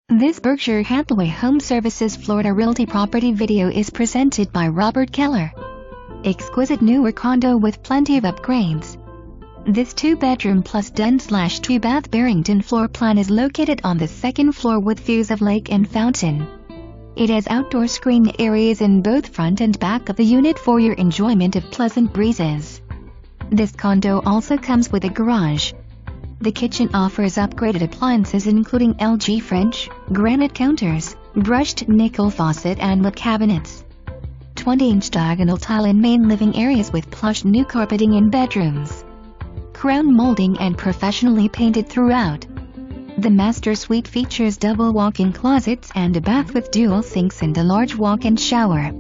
This Berkshire Hathaway HomeServices Florida Realty property video is presented by Robert Keller. Exquisite newer condo with plenty of upgrades. This 2-bedroom plus den/2-bath Barrington floor plan is located on the second floor with views of lake and fountain. It has outdoor screen areas in both front and back of the unit for your enjoyment of pleasant breezes. This condo also comes with a garage. The kitchen offers upgraded appliances including LG fridge, granite counters, brushed nickel faucet and wood cabinets. 20-inch diagonal tile in main living areas with plush new carpeting in bedrooms. Crown molding and professionally painted throughout. The master suite features double walk-in closets and a bath with dual sinks and a large walk-in shower.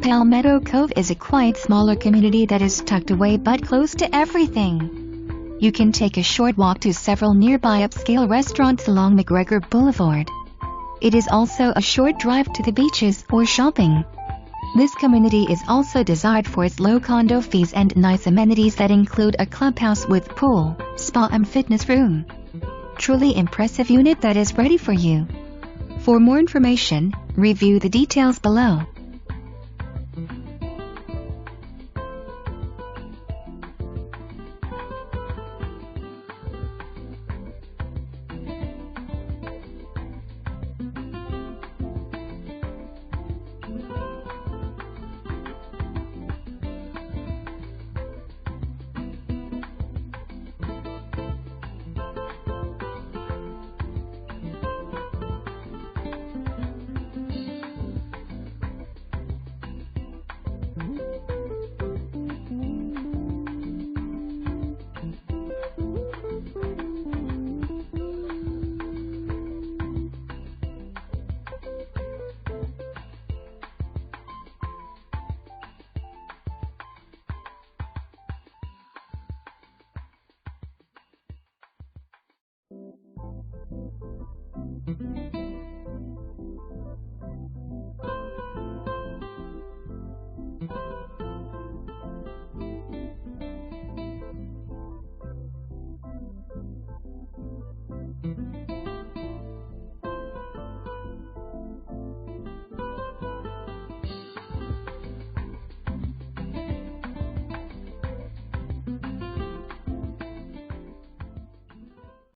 Palmetto Cove is a quiet smaller community that is tucked away but close to everything. You can take a short walk to several nearby upscale restaurants along McGregor Blvd. It is also a short drive to the beaches or shopping. This community is also desired for its low condo fees and nice amenities that include a clubhouse with pool, spa and fitness room. Truly impressive unit that is ready for you. For more information, review the details below.